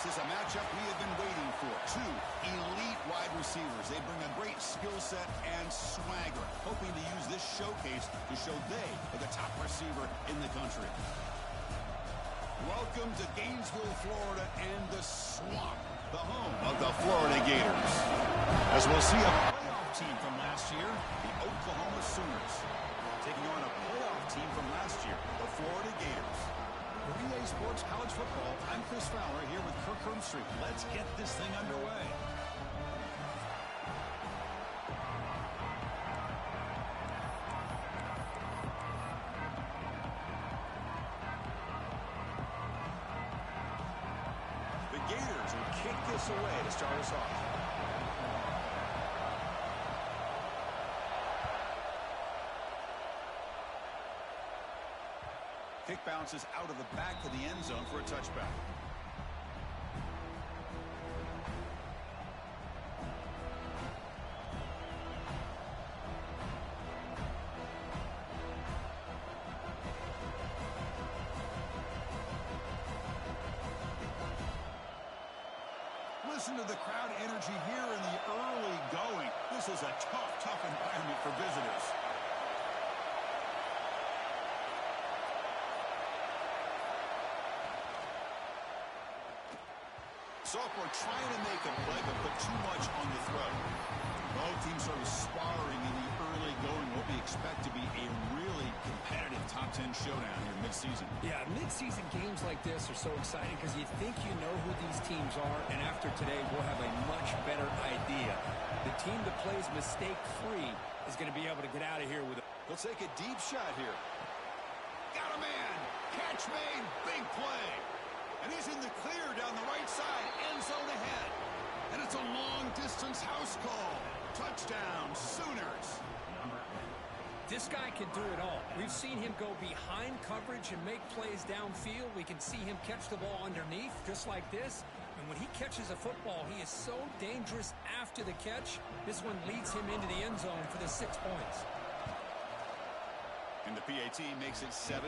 This is a matchup we have been waiting for. Two elite wide receivers. They bring a great skill set and swagger, hoping to use this showcase to show they are the top receiver in the country. Welcome to Gainesville, Florida, and the Swamp, the home of the Florida Gators. As we'll see a playoff team from last year, the Oklahoma Sooners, taking on a playoff team from last year, the Florida Gators. For EA Sports College Football, I'm Chris Fowler here with Kirk Herbstreit. Let's get this thing underway. The Gators will kick this away to start us off. Kick bounces out of the back of the end zone for a touchback. Listen to the crowd energy here in the early going. This is a tough environment for visitors. Sophomore trying to make a play, but put too much on the throw. Both teams sort of sparring in the early going. What we expect to be a really competitive top 10 showdown here mid-season. Yeah, mid-season games like this are so exciting because you think you know who these teams are, and after today, we'll have a much better idea. The team that plays mistake-free is going to be able to get out of here with a... They'll take a deep shot here. Got a man. Catch made. Big play. And he's in the clear down the right side, end zone ahead. And it's a long-distance house call. Touchdown, Sooners. This guy can do it all. We've seen him go behind coverage and make plays downfield. We can see him catch the ball underneath, just like this. And when he catches a football, he is so dangerous after the catch. This one leads him into the end zone for the 6 points. And the PAT makes it 7-0.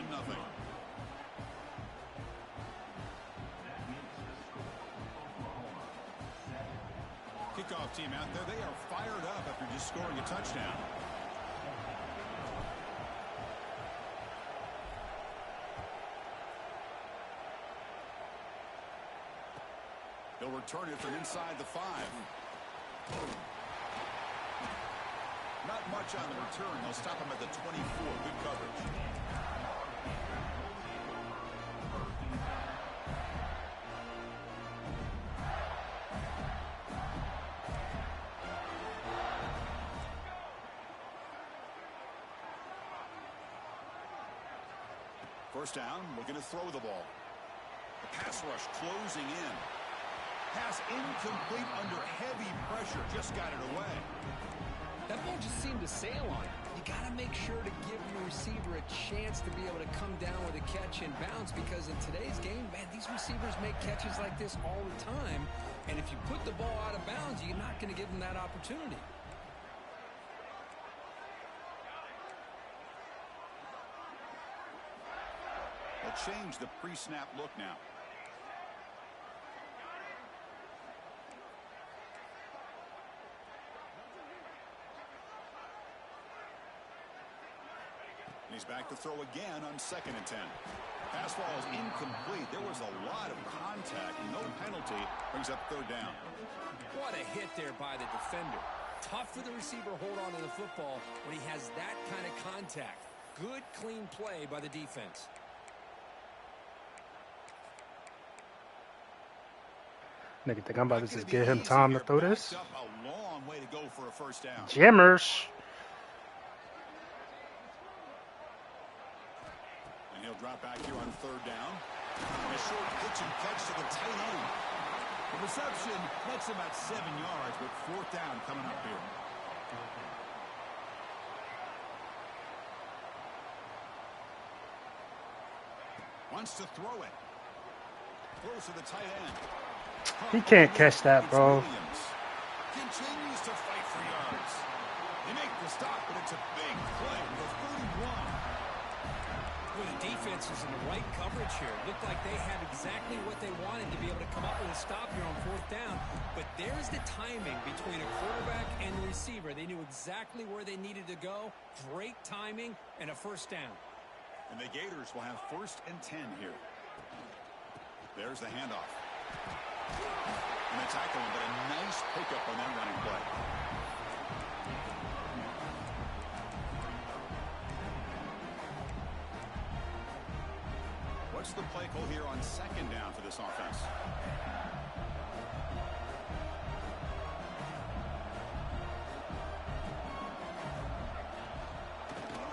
Kickoff team out there. They are fired up after just scoring a touchdown. They'll return it from inside the 5. Not much on the return. They'll stop him at the 24. Good coverage. First down, looking to throw the ball. The pass rush closing in. Pass incomplete under heavy pressure. Just got it away. That ball just seemed to sail on it. You got to make sure to give your receiver a chance to be able to come down with a catch and bounce, because in today's game, man, these receivers make catches like this all the time. And if you put the ball out of bounds, you're not going to give them that opportunity. Change the pre-snap look now. He's back to throw again on 2nd and 10. Pass ball is incomplete. There was a lot of contact. No penalty. Brings up 3rd down. What a hit there by the defender. Tough for the receiver to hold on to the football when he has that kind of contact. Good, clean play by the defense. Nigga think I'm about to just give him time to throw this. A long way to go for a first down. Jammers. And he'll drop back here on 3rd down. And a short pitch and catch to the tight end. The reception lets him at 7 yards, but 4th down coming up here. Wants to throw it. Close to the tight end. He can't catch that, bro. Continues to fight for yards. They make the stop, but it's a big play. The 31. Well, the defense is in the right coverage here. It looked like they had exactly what they wanted to be able to come up with a stop here on fourth down. But there's the timing between a quarterback and the receiver. They knew exactly where they needed to go. Great timing and a first down. And the Gators will have 1st and 10 here. There's the handoff. And they tackle him, but a nice pickup on that running play. What's the play call here on 2nd down for this offense?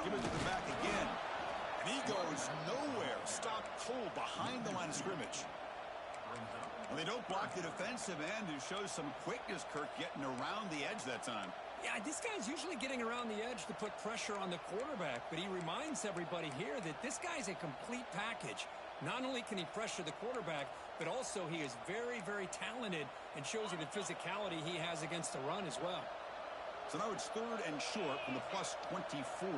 Give it to the back again. And he goes nowhere. Stopped cold behind the line of scrimmage. And they don't block the defensive end, who shows some quickness, Kirk, getting around the edge that time. Yeah, this guy's usually getting around the edge to put pressure on the quarterback, but he reminds everybody here that this guy's a complete package. Not only can he pressure the quarterback, but also he is very, very talented and shows you the physicality he has against the run as well. So now it's 3rd and short from the plus 24.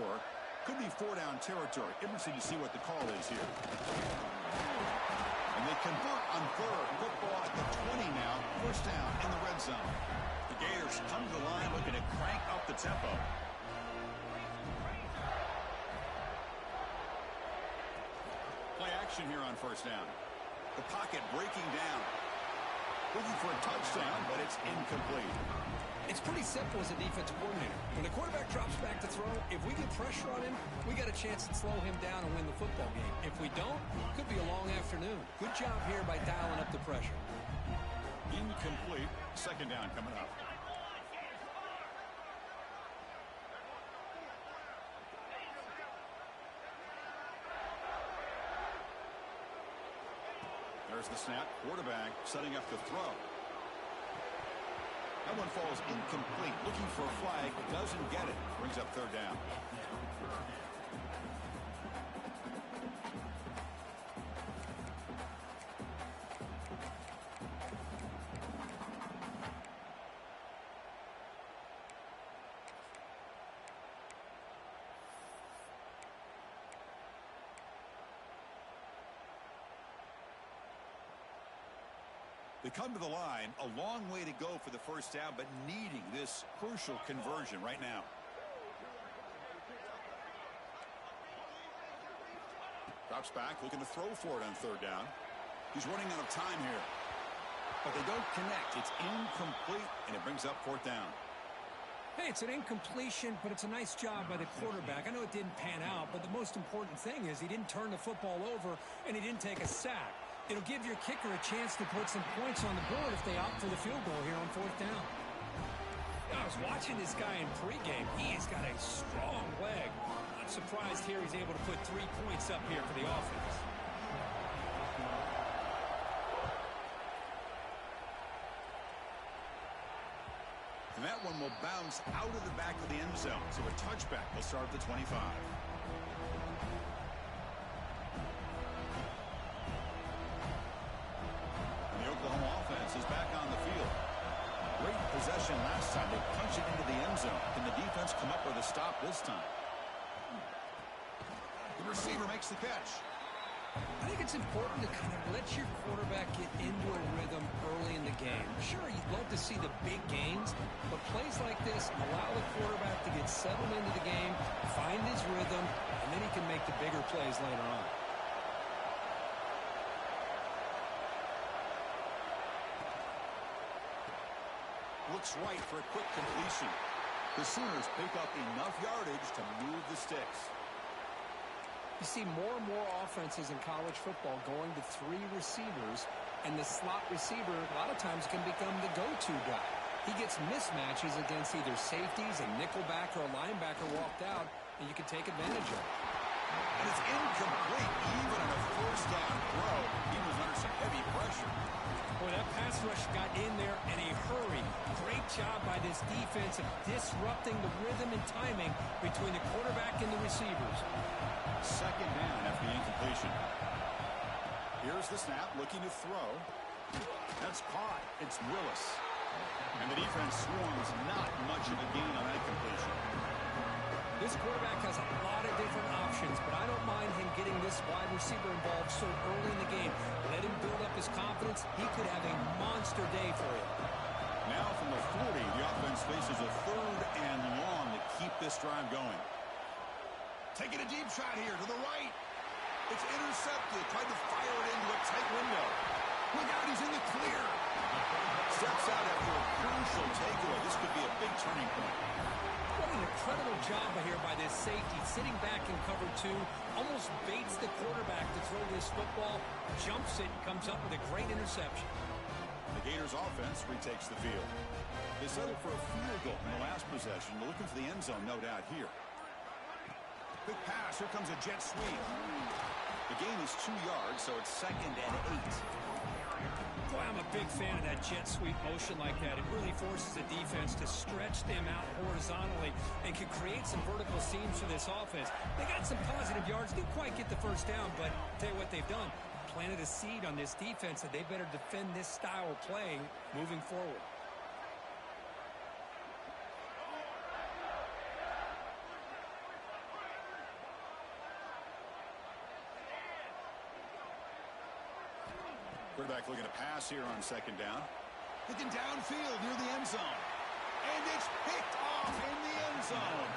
Could be 4-down territory. Interesting to see what the call is here. And they convert on 3rd. Football at the 20 now. 1st down in the red zone. The Gators come to the line looking to crank up the tempo. Play action here on 1st down. The pocket breaking down. Looking for a touchdown, but it's incomplete. It's pretty simple as a defensive coordinator. When the quarterback drops back to throw, if we get pressure on him, we got a chance to slow him down and win the football game. If we don't, it could be a long afternoon. Good job here by dialing up the pressure. Incomplete. 2nd down coming up. There's the snap. Quarterback setting up the throw. That one falls incomplete. Looking for a flag. Doesn't get it. Brings up 3rd down. They come to the line, a long way to go for the 1st down, but needing this crucial conversion right now. Drops back, looking to throw for it on 3rd down. He's running out of time here. But they don't connect. It's incomplete, and it brings up 4th down. Hey, it's an incompletion, but it's a nice job by the quarterback. I know it didn't pan out, but the most important thing is he didn't turn the football over, and he didn't take a sack. It'll give your kicker a chance to put some points on the board if they opt for the field goal here on 4th down. I was watching this guy in pregame. He's got a strong leg. I'm surprised here he's able to put 3 points up here for the offense. And that one will bounce out of the back of the end zone. So a touchback will start at the 25. Is back on the field. Great possession last time. They punch it into the end zone. Can the defense come up with a stop this time? The receiver makes the catch. I think it's important to kind of let your quarterback get into a rhythm early in the game. Sure, you'd love to see the big gains, but plays like this allow the quarterback to get settled into the game, find his rhythm, and then he can make the bigger plays later on. Looks right for a quick completion. The Sooners pick up enough yardage to move the sticks. You see more and more offenses in college football going to 3 receivers, and the slot receiver a lot of times can become the go-to guy. He gets mismatches against either safeties, a nickelback, or a linebacker walked out, and you can take advantage of it. And it's incomplete. Even on a 1st down throw, he was under some heavy pressure. Boy, that pass rush got in there in a hurry. Great job by this defense of disrupting the rhythm and timing between the quarterback and the receivers. 2nd down after the incompletion. Here's the snap, looking to throw. That's caught. It's Willis. And the defense swarms not much of a gain on that completion. This quarterback has a lot of different options, but I don't mind him getting this receiver involved so early in the game. Let him build up his confidence. He could have a monster day for you. Now from the 40, the offense faces a 3rd and long to keep this drive going. Taking a deep shot here to the right. It's intercepted. Tried to fire it into a tight window. Look out, he's in the clear. Steps out after a crucial takeaway. This could be a big turning point. What an incredible job here by this safety. Sitting back in cover 2, almost baits the quarterback to throw this football, jumps it, and comes up with a great interception. The Gators offense retakes the field. They settled for a field goal in the last possession. They're looking for the end zone, no doubt, here. Quick pass. Here comes a jet sweep. The gain is 2 yards, so it's 2nd and 8. Boy, I'm a big fan of that jet sweep motion like that. It really forces the defense to stretch them out horizontally and can create some vertical seams for this offense. They got some positive yards. Didn't quite get the first down, but I'll tell you what they've done. Planted a seed on this defense that they better defend this style of play moving forward. Quarterback looking to pass here on 2nd down. Looking downfield near the end zone. And it's picked off in the end zone.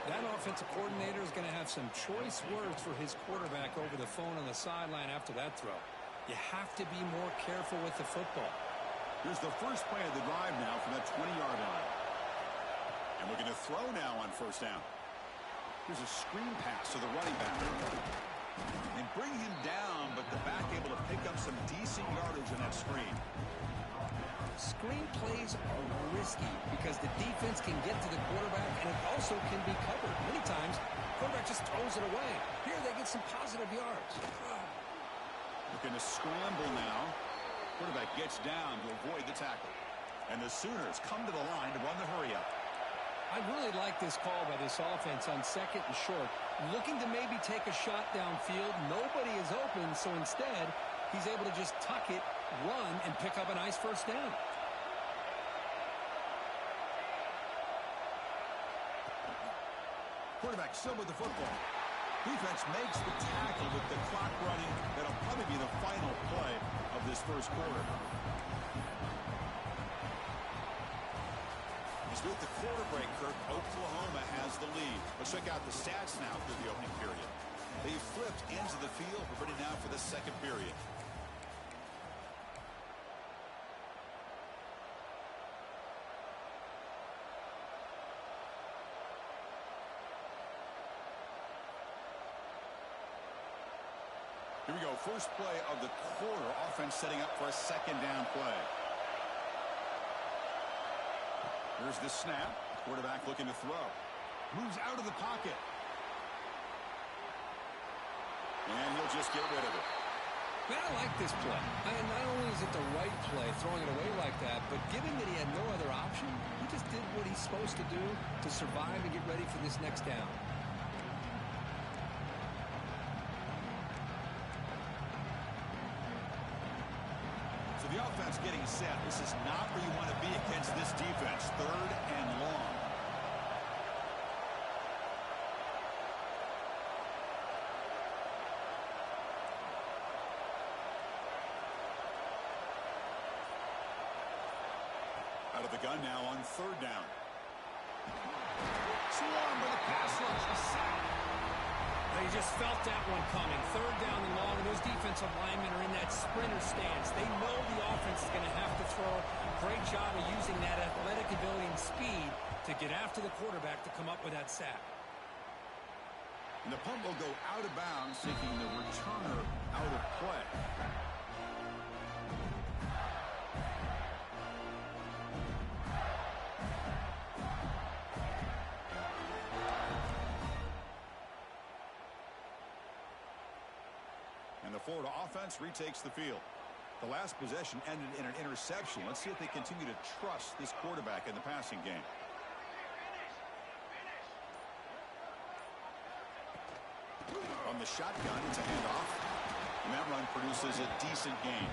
That offensive coordinator is going to have some choice words for his quarterback over the phone on the sideline after that throw. You have to be more careful with the football. Here's the first play of the drive now from that 20-yard line. And looking to throw now on 1st down. Here's a screen pass to the running back. And bring him down, but the back able to pick up some decent yardage on that screen. Screen plays are risky because the defense can get to the quarterback and it also can be covered. Many times, the quarterback just throws it away. Here they get some positive yards. Looking to scramble now. Quarterback gets down to avoid the tackle. And the Sooners come to the line to run the hurry-up. I really like this call by this offense on 2nd and short. Looking to maybe take a shot downfield. Nobody is open, so instead, he's able to just tuck it, run, and pick up a nice 1st down. Quarterback still with the football. Defense makes the tackle with the clock running. That'll probably be the final play of this 1st quarter. As with the quarter break, Kirk, Oklahoma has the lead. Let's check out the stats now through the opening period. They flipped into the field. We're ready now for the 2nd period. Here we go. First play of the quarter. Offense setting up for a 2nd down play. Here's the snap. Quarterback looking to throw. Moves out of the pocket. And he'll just get rid of it. Man, I like this play. And not only is it the right play, throwing it away like that, but given that he had no other option, he just did what he's supposed to do to survive and get ready for this next down. The offense getting set. This is not where you want to be against this defense. 3rd and long. Out of the gun now on 3rd down. Swarm with a pass rush. A sack. They just felt that one coming. 3rd down and long, and those defensive linemen are in that sprinter stance. They know the offense is going to have to throw. Great job of using that athletic ability and speed to get after the quarterback to come up with that sack. And the punt will go out of bounds, taking the returner out of play. And the Florida offense retakes the field. The last possession ended in an interception. Let's see if they continue to trust this quarterback in the passing game. On the shotgun, it's a handoff. And that run produces a decent gain.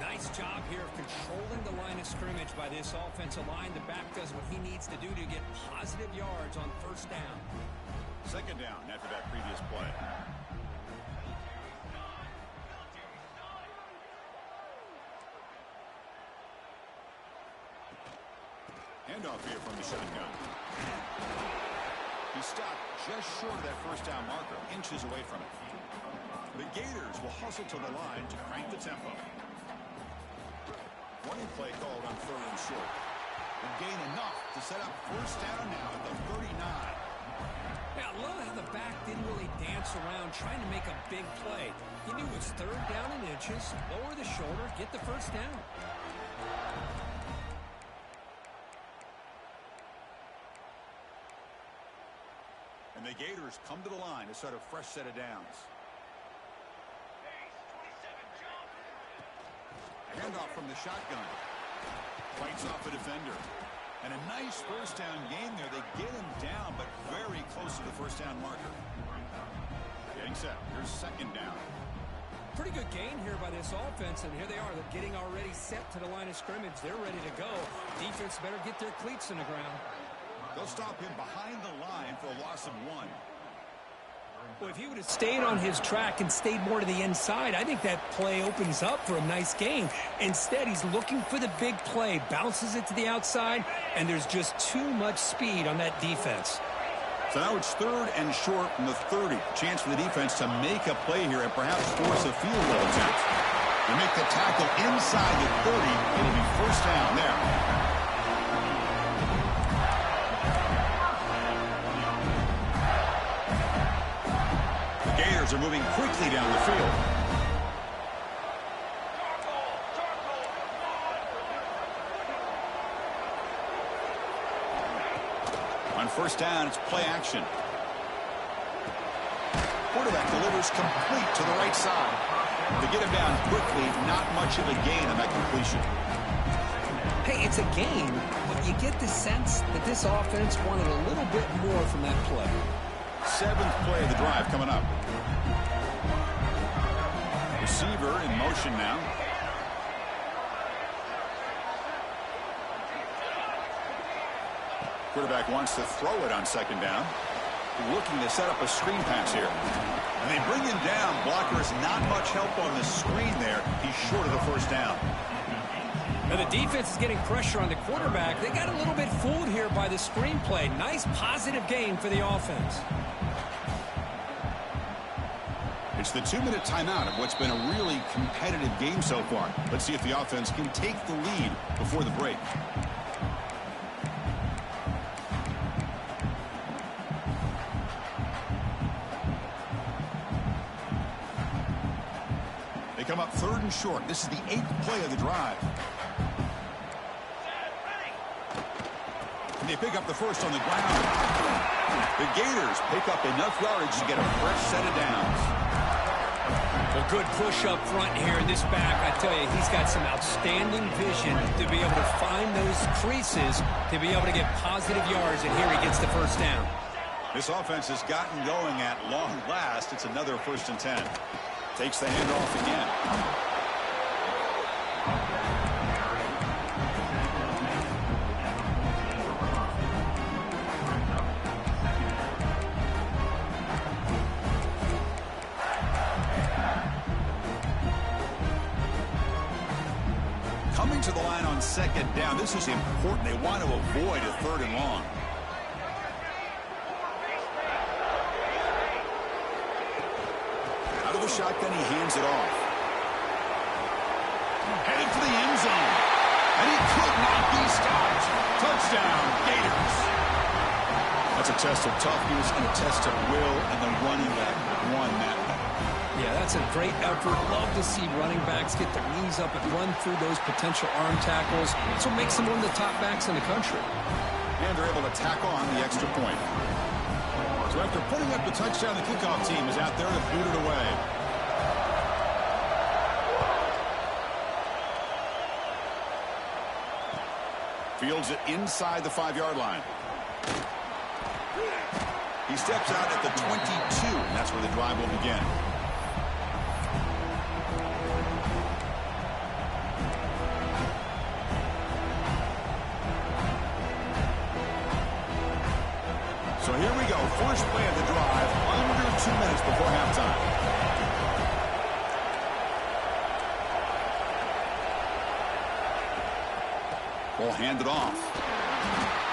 Nice job here of controlling the line of scrimmage by this offensive line. The back does what he needs to do to get positive yards on 1st down. 2nd down after that previous play. Handoff here from the shotgun. He stopped just short of that first down marker, inches away from it. The Gators will hustle to the line to crank the tempo. Running play called on 3rd and short. Will gain enough to set up first down now at the 39. Yeah, I love how the back didn't really dance around trying to make a big play. He knew it was 3rd down in inches, lower the shoulder, get the first down. And the Gators come to the line to start a fresh set of downs. A handoff from the shotgun. Fights off a defender. And a nice first down gain there. They get him down, but very close to the first down marker. Getting set. Here's 2nd down. Pretty good gain here by this offense, and here they are. They're getting already set to the line of scrimmage. They're ready to go. Defense better get their cleats in the ground. They'll stop him behind the line for a loss of 1. Well, if he would have stayed on his track and stayed more to the inside, I think that play opens up for a nice gain. Instead, he's looking for the big play, bounces it to the outside, and there's just too much speed on that defense. So now it's 3rd and short from the 30. Chance for the defense to make a play here and perhaps force a field goal attempt. They make the tackle inside the 30. It'll be first down there. Are moving quickly down the field. On first down, it's play action. Quarterback delivers complete to the right side. To get him down quickly, not much of a gain on that completion. Hey, it's a gain, but you get the sense that this offense wanted a little bit more from that play. 7th play of the drive coming up. Receiver in motion now. Quarterback wants to throw it on 2nd down. Looking to set up a screen pass here. And they bring him down. Blocker is not much help on the screen there. He's short of the first down. Now the defense is getting pressure on the quarterback. They got a little bit fooled here by the screen play. Nice positive gain for the offense. It's the 2-minute timeout of what's been a really competitive game so far. Let's see if the offense can take the lead before the break. They come up 3rd and short. This is the 8th play of the drive. And they pick up the first on the ground. The Gators pick up enough yardage to get a fresh set of downs. A good push up front here in this back. I tell you, he's got some outstanding vision to be able to find those creases, to be able to get positive yards, and here he gets the first down. This offense has gotten going at long last. It's another 1st and 10. Takes the handoff again. Coming to the line on 2nd down. This is important. They want to avoid a 3rd and long. Out of the shotgun, he hands it off. Headed for the end zone. And he could not be stopped. Touchdown, Gators. That's a test of toughness and a test of will, and the running back won that one. Yeah, that's a great effort. Love to see running backs get their knees up and run through those potential arm tackles. That's what makes them one of the top backs in the country. And they're able to tack on the extra point. So after putting up the touchdown, the kickoff team is out there to boot it away. Fields it inside the 5-yard line. He steps out at the 22, and that's where the drive will begin. So here we go. First play of the drive, under 2 minutes before halftime. Ball handed off.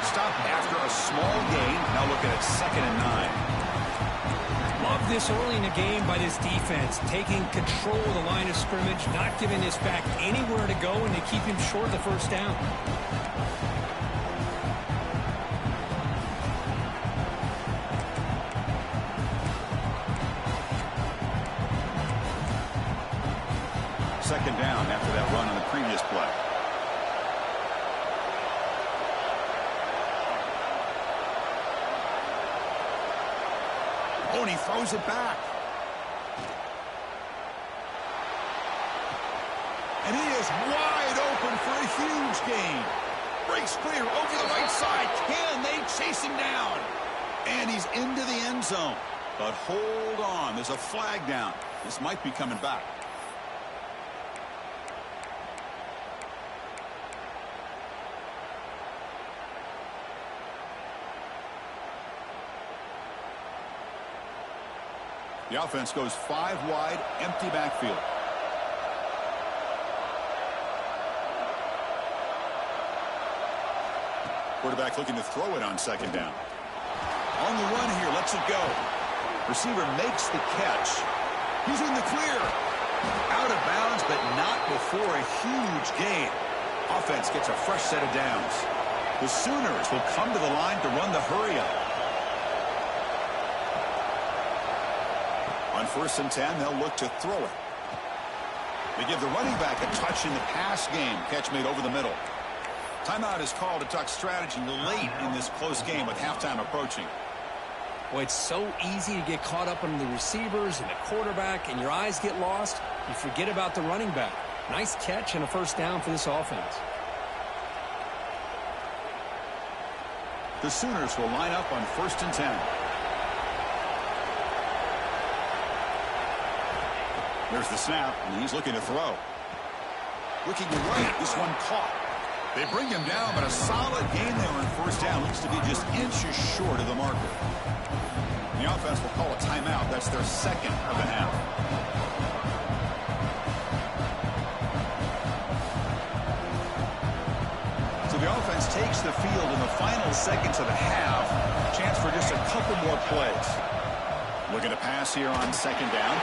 stop after a small gain. Now looking at 2nd and 9. Love this early in the game by this defense, taking control of the line of scrimmage, not giving this back anywhere to go, and they keep him short of the first down. Second down after that run on the previous play. Oh, and he throws it back. And he is wide open for a huge gain. Breaks clear over the right side. Can they chase him down? And he's into the end zone. But hold on. There's a flag down. This might be coming back. The offense goes 5 wide, empty backfield. Quarterback looking to throw it on 2nd down. On the run here, lets it go. Receiver makes the catch. He's in the clear. Out of bounds, but not before a huge gain. Offense gets a fresh set of downs. The Sooners will come to the line to run the hurry-up. On 1st and 10, they'll look to throw it. They give the running back a touch in the pass game. Catch made over the middle. Timeout is called to talk strategy late in this close game with halftime approaching. Well, it's so easy to get caught up on the receivers and the quarterback, and your eyes get lost. You forget about the running back. Nice catch and a first down for this offense. The Sooners will line up on 1st and 10. There's the snap, and he's looking to throw. Looking right, this one caught. They bring him down, but a solid gain there on 1st down. Looks to be just inches short of the marker. The offense will call a timeout. That's their 2nd of the half. So the offense takes the field in the final seconds of the half. Chance for just a couple more plays. Looking to pass here on 2nd down.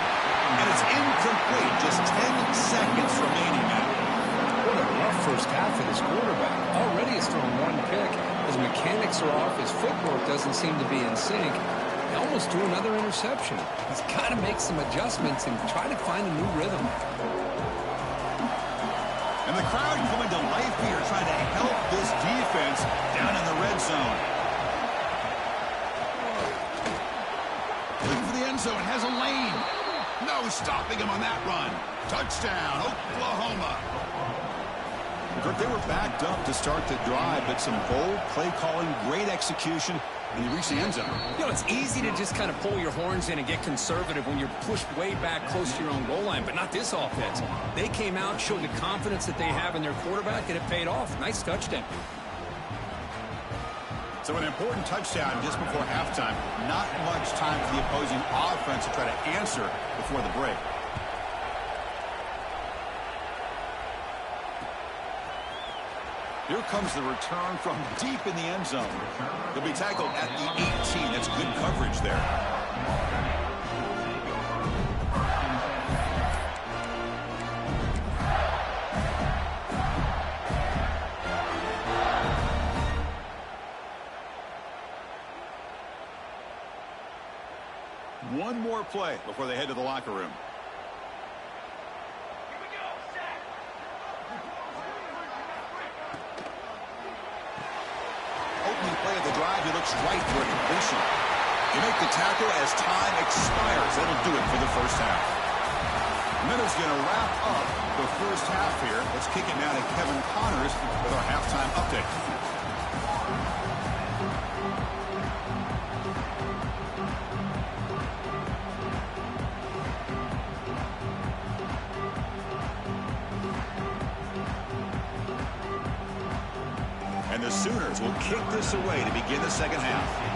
And it's incomplete. Just 10 seconds remaining now. What a rough first half for this quarterback. Already has thrown 1 pick. His mechanics are off. His footwork doesn't seem to be in sync. He almost threw another interception. He's got to make some adjustments and try to find a new rhythm. And the crowd coming to life here, trying to help this defense down in the red zone. Looking for the end zone, has a lane. No stopping him on that run. Touchdown, Oklahoma. They were backed up to start the drive, but some bold play calling, great execution, and he reached the end zone. You know, it's easy to just kind of pull your horns in and get conservative when you're pushed way back close to your own goal line, but not this offense. They came out, showed the confidence that they have in their quarterback, and it paid off. Nice touchdown. So an important touchdown just before halftime. Not much time for the opposing offense to try to answer before the break. Here comes the return from deep in the end zone. He'll be tackled at the 18. That's good coverage there. One more play before they head to the locker room. Opening play of the drive, he looks right for a completion. You make the tackle as time expires. That'll do it for the first half. And then it's going to wrap up the first half here. Let's kick it now to Kevin Connors with our halftime update. And the Sooners will kick this away to begin the second half.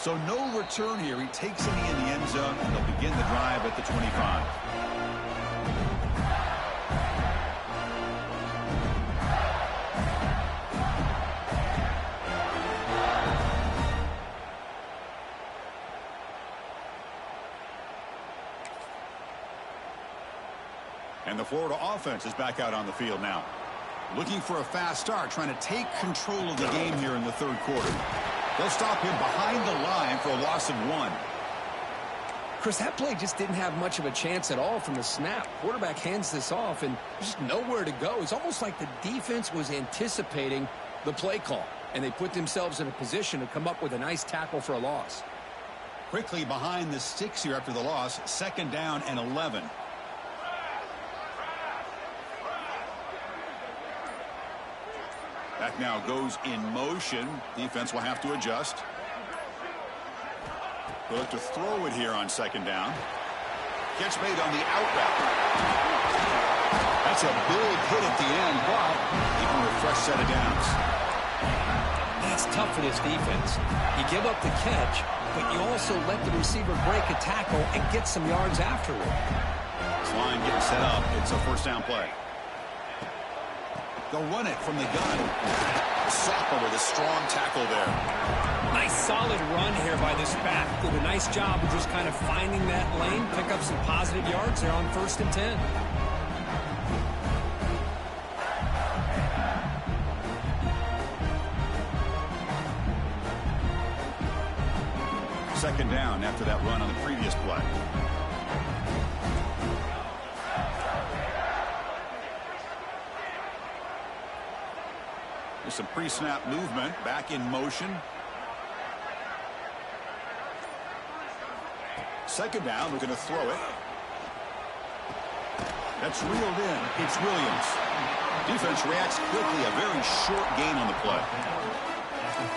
So no return here. He takes it in the end zone, and they'll begin the drive at the 25. And the Florida offense is back out on the field now. Looking for a fast start, trying to take control of the game here in the third quarter. They'll stop him behind the line for a loss of 1. Chris, that play just didn't have much of a chance at all from the snap. Quarterback hands this off, and there's just nowhere to go. It's almost like the defense was anticipating the play call, and they put themselves in a position to come up with a nice tackle for a loss. Quickly behind the sticks here after the loss. 2nd down and 11. Back now goes in motion. Defense will have to adjust. They'll look to throw it here on 2nd down. Catch made on the out route. That's a big hit at the end, but even with a fresh set of downs. That's tough for this defense. You give up the catch, but you also let the receiver break a tackle and get some yards afterward. This line getting set up. It's a 1st down play. They'll run it from the gun. Sopper with a strong tackle there. Nice solid run here by this back. Did a nice job of just kind of finding that lane, pick up some positive yards there on 1st and 10. Second down after that run on the previous play. Some pre-snap movement, back in motion. 2nd down, we're going to throw it. That's reeled in. It's Williams. Defense reacts quickly, a very short gain on the play.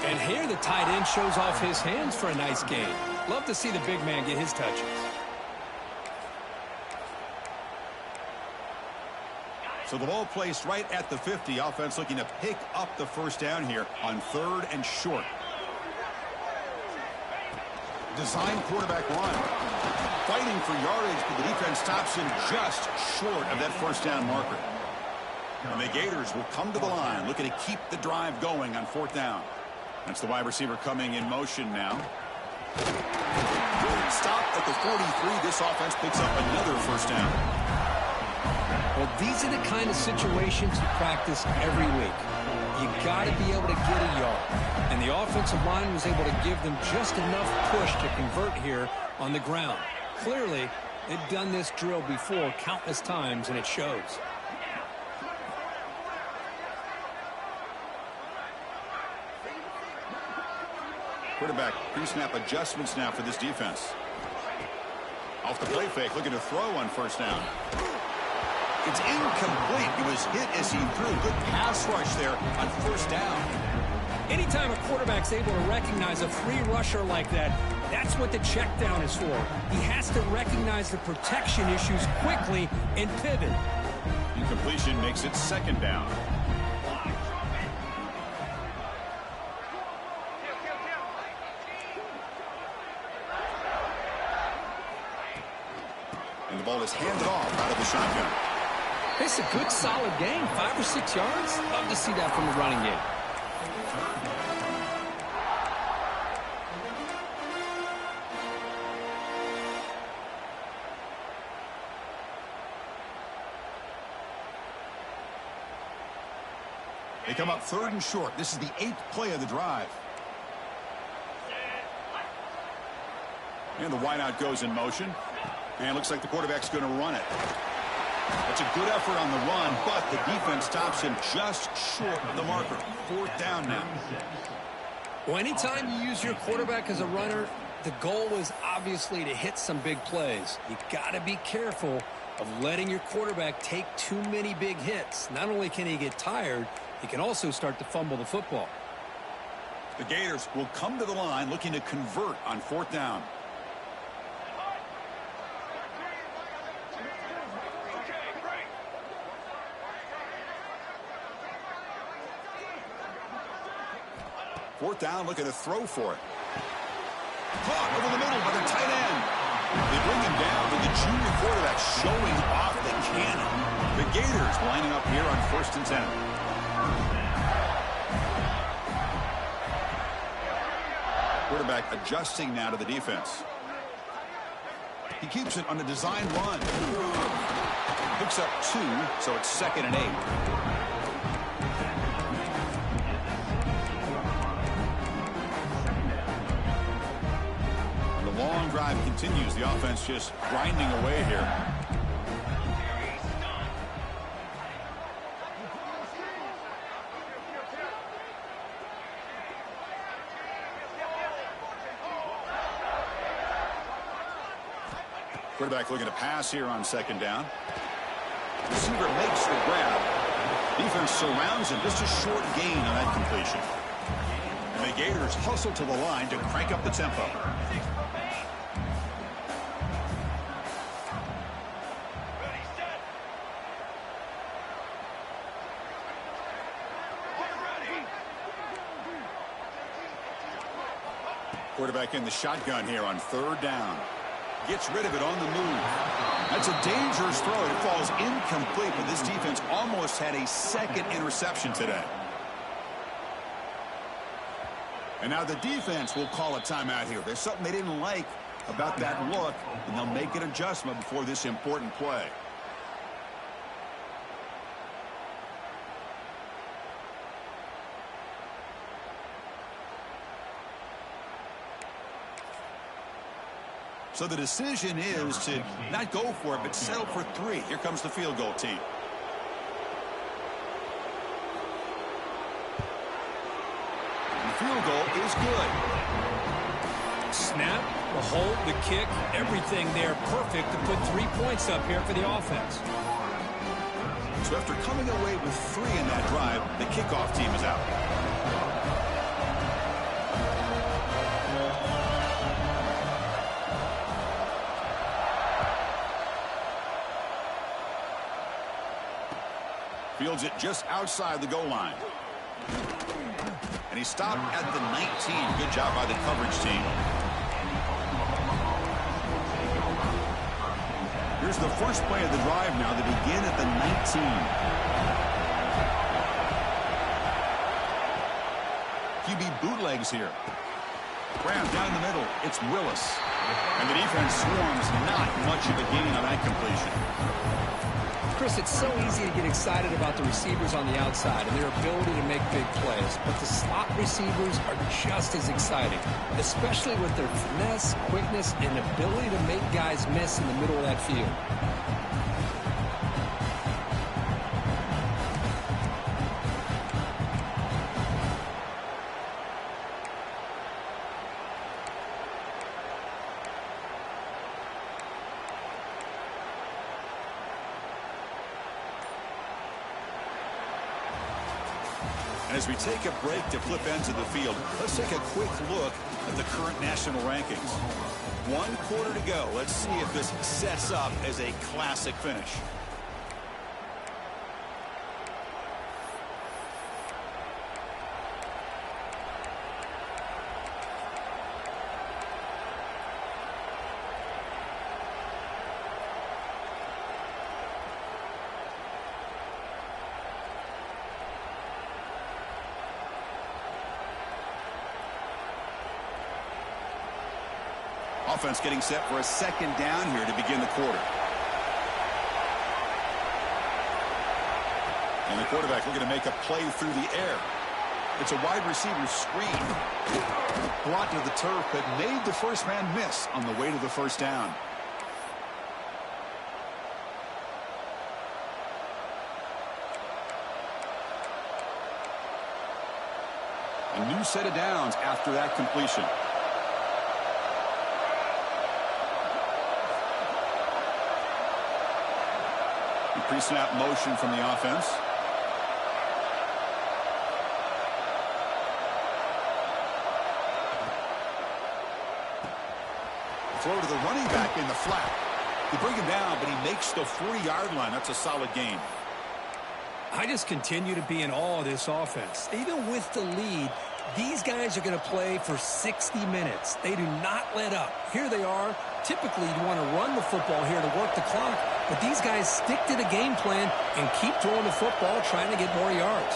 And here the tight end shows off his hands for a nice gain. Love to see the big man get his touches. So the ball placed right at the 50. Offense looking to pick up the 1st down here on 3rd and short. Design quarterback run. Fighting for yardage, but the defense stops him just short of that 1st down marker. And the Gators will come to the line, looking to keep the drive going on 4th down. That's the wide receiver coming in motion now. Stop at the 43. This offense picks up another 1st down. Well, these are the kind of situations you practice every week. You got to be able to get a yard. And the offensive line was able to give them just enough push to convert here on the ground. Clearly, they've done this drill before countless times, and it shows. Quarterback pre-snap adjustments now for this defense. Off the play fake, looking to throw on 1st down. It's incomplete. It was hit as he threw. Good pass rush there on 1st down. Anytime a quarterback's able to recognize a free rusher like that, that's what the check down is for. He has to recognize the protection issues quickly and pivot. Incompletion makes it 2nd down. And the ball is handed off out of the shotgun. It's a good, solid game. 5 or 6 yards. Love to see that from the running game. They come up 3rd and short. This is the 8th play of the drive. And the wideout goes in motion. And looks like the quarterback's going to run it. That's a good effort on the run, but the defense stops him just short of the marker. 4th down now. Well, anytime you use your quarterback as a runner, the goal is obviously to hit some big plays. You got to be careful of letting your quarterback take too many big hits. Not only can he get tired, he can also start to fumble the football. The Gators will come to the line looking to convert on 4th down. Fourth down, looking to throw for it. Caught over the middle by the tight end. They bring him down with the junior quarterback showing off the cannon. The Gators lining up here on 1st and 10. Quarterback adjusting now to the defense. He keeps it on the design run. Picks up 2, so it's 2nd and 8. The long drive continues. The offense just grinding away here. Quarterback looking to pass here on 2nd down. Receiver makes the grab. Defense surrounds him. Just a short gain on that completion. And the Gators hustle to the line to crank up the tempo. Quarterback in the shotgun here on 3rd down. Gets rid of it on the move. That's a dangerous throw. It falls incomplete, but this defense almost had a 2nd interception today. And now the defense will call a timeout here. There's something they didn't like about that look, and they'll make an adjustment before this important play. So the decision is to not go for it, but settle for 3. Here comes the field goal team. And the field goal is good. Snap, the hold, the kick, everything there perfect to put 3 points up here for the offense. So after coming away with 3 in that drive, the kickoff team is out. Fields it just outside the goal line. And he stopped at the 19. Good job by the coverage team. Here's the first play of the drive now. They begin at the 19. QB bootlegs here. Grab down the middle. It's Willis. And the defense swarms. Not much of a gain on that completion. Chris, it's so easy to get excited about the receivers on the outside and their ability to make big plays, but the slot receivers are just as exciting, especially with their finesse, quickness, and ability to make guys miss in the middle of that field. As we take a break to flip ends of the field, let's take a quick look at the current national rankings. 1 quarter to go. Let's see if this sets up as a classic finish. Offense getting set for a 2nd down here to begin the quarter. And the quarterback looking to make a play through the air. It's a wide receiver screen. Brought to the turf, but made the first man miss on the way to the 1st down. A new set of downs after that completion. Pre-snap motion from the offense. Throw to the running back in the flat. They bring him down, but he makes the 40-yard line. That's a solid gain. I just continue to be in awe of this offense. Even with the lead, these guys are going to play for 60 minutes. They do not let up. Here they are. Typically, you want to run the football here to work the clock, but these guys stick to the game plan and keep throwing the football, trying to get more yards.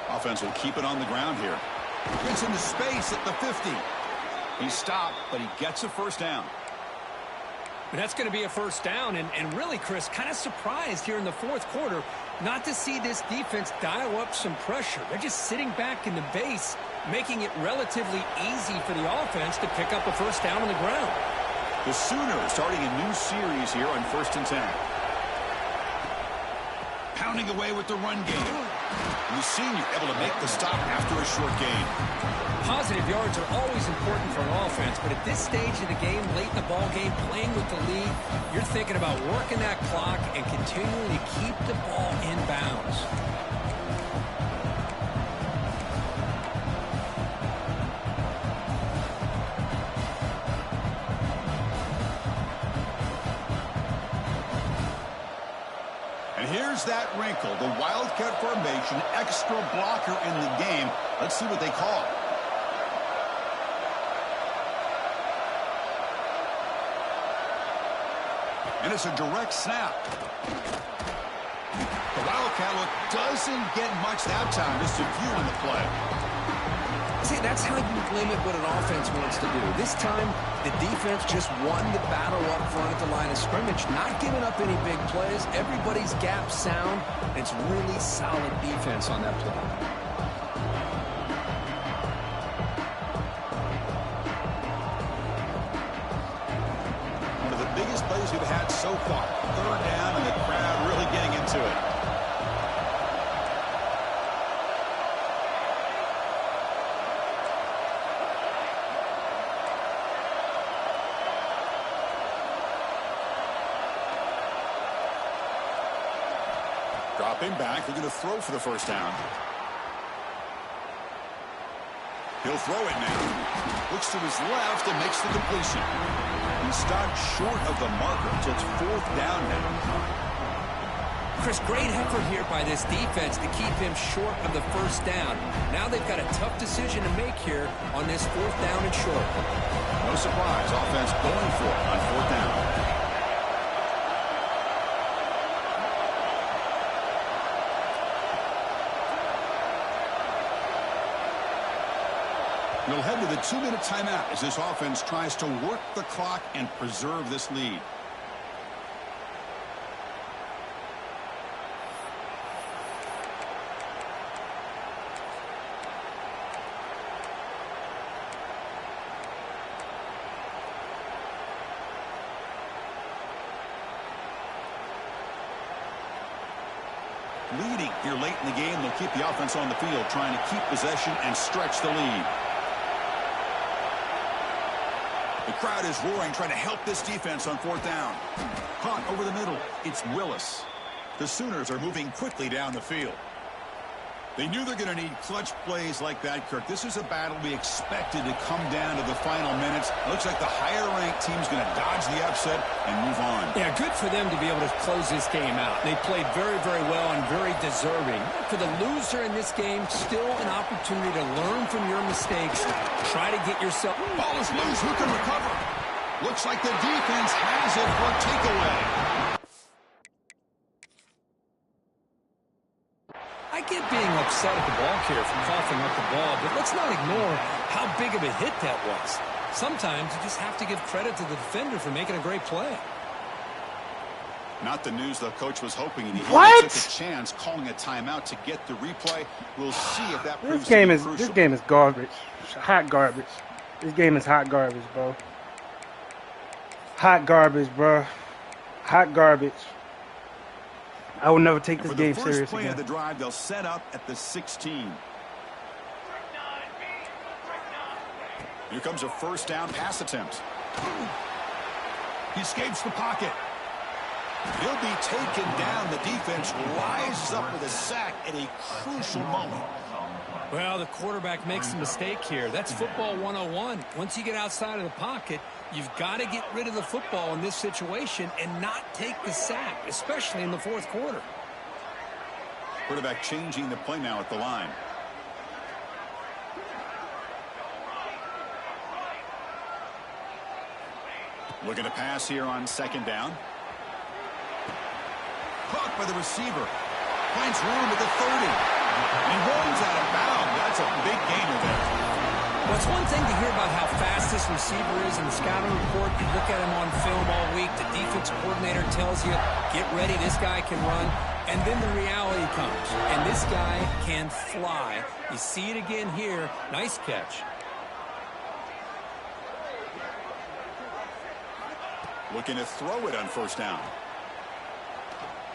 Offense will keep it on the ground here. Gets into space at the 50. He stopped, but he gets a first down. That's going to be a first down, and really, Chris, kind of surprised here in the fourth quarter not to see this defense dial up some pressure. They're just sitting back in the base, making it relatively easy for the offense to pick up a first down on the ground. The Sooners starting a new series here on 1st and 10. Pounding away with the run game. And the senior able to make the stop after a short gain. Positive yards are always important for an offense, but at this stage of the game, late in the ball game, playing with the lead, you're thinking about working that clock and continuing to keep the ball in bounds. And here's that wrinkle, the Wildcat formation, extra blocker in the game. Let's see what they call. And it's a direct snap. The Wildcat look doesn't get much that time. Just a few on the play. See, that's how you limit what an offense wants to do. This time, the defense just won the battle up front at the line of scrimmage, not giving up any big plays. Everybody's gap sound. It's really solid defense on that play. Plays we've had so far. 3rd down and the crowd really getting into it. Dropping back, they're going to throw for the first down. He'll throw it now. Looks to his left and makes the completion. He stopped short of the marker, so it's 4th down now. Chris, great effort here by this defense to keep him short of the first down. Now they've got a tough decision to make here on this 4th down and short. No surprise, offense going for it on 4th down. We'll head to the 2-minute timeout as this offense tries to work the clock and preserve this lead. Leading here late in the game, they'll keep the offense on the field, trying to keep possession and stretch the lead. The crowd is roaring, trying to help this defense on 4th down. Caught over the middle. It's Willis. The Sooners are moving quickly down the field. They knew they're going to need clutch plays like that, Kirk. This is a battle we expected to come down to the final minutes. It looks like the higher-ranked team's going to dodge the upset and move on. Yeah, good for them to be able to close this game out. They played very, very well and very deserving. For the loser in this game, still an opportunity to learn from your mistakes. Try to get yourself... Ball is loose. Who can recover? Looks like the defense has it for a takeaway. I get being upset at the ball carrier for coughing up the ball, but let's not ignore how big of a hit that was. Sometimes you just have to give credit to the defender for making a great play. Not the news the coach was hoping. He What? took a chance calling a timeout to get the replay. We'll see if that proves This game is garbage. Hot garbage. This game is hot garbage, bro. Hot garbage, bro. Hot garbage. I will never take this game serious again. For the first play of the drive, they'll set up at the 16. Here comes a first down pass attempt. He escapes the pocket. He'll be taken down. The defense rises up with a sack at a crucial moment. Well, the quarterback makes a mistake here. That's football 101. Once you get outside of the pocket, you've got to get rid of the football in this situation and not take the sack, especially in the fourth quarter. Quarterback changing the play now at the line. Looking to pass here on second down. Caught by the receiver. Finds room at the 30. And rolls out of bounds. That's a big gainer there. Well, it's one thing to hear about how fast this receiver is in the scouting report. You look at him on film all week. The defensive coordinator tells you, get ready, this guy can run. And then the reality comes. And this guy can fly. You see it again here. Nice catch. Looking to throw it on first down.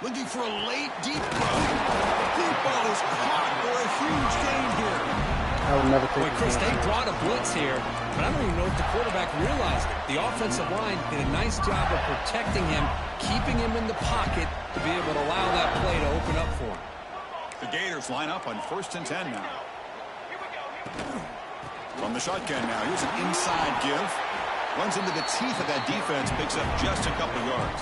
Looking for a late deep throw. The deep ball is caught for a huge gain here. I would never take Boy, Chris, this they game. brought a blitz here, but I don't even know if the quarterback realized it. The offensive line did a nice job of protecting him, keeping him in the pocket to be able to allow that play to open up for him. The Gators line up on 1st and 10 now. From the shotgun now. Here's an inside give. Runs into the teeth of that defense, picks up just a couple yards.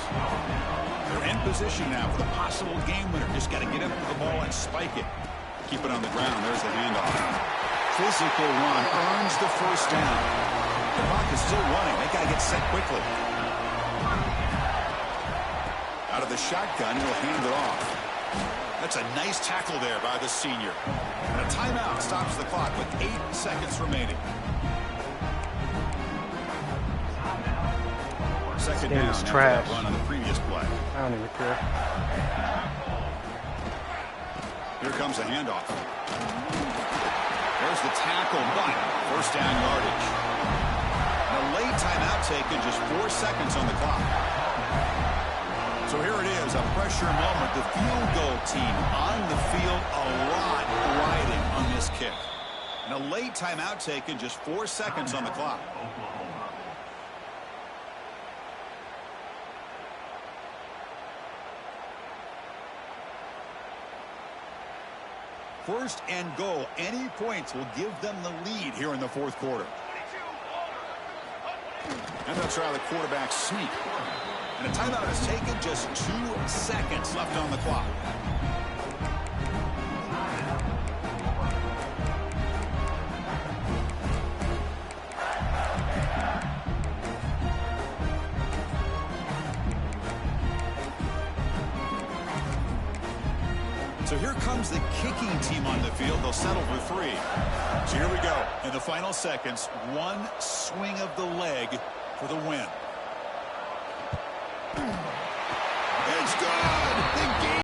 They're in position now for the possible game winner. Just got to get up to the ball and spike it. Keep it on the ground. There's the handoff. Physical run earns the first down. The clock is still running. They got to get set quickly. Out of the shotgun, he'll hand it off. That's a nice tackle there by the senior. And a timeout stops the clock with 8 seconds remaining. Second This game down is after trash. that run on the previous play. I don't even care. Here comes the handoff. There's the tackle, but first down yardage. And a late timeout taken, just 4 seconds on the clock. So here it is, a pressure moment. The field goal team on the field, a lot riding on this kick. And a late timeout taken, just 4 seconds on the clock. First and goal. Any points will give them the lead here in the fourth quarter. And they'll try the quarterback sneak. And a timeout is taken, just 2 seconds left on the clock. So here comes the kicking team on the field. They'll settle for 3. So here we go. In the final seconds, one swing of the leg for the win.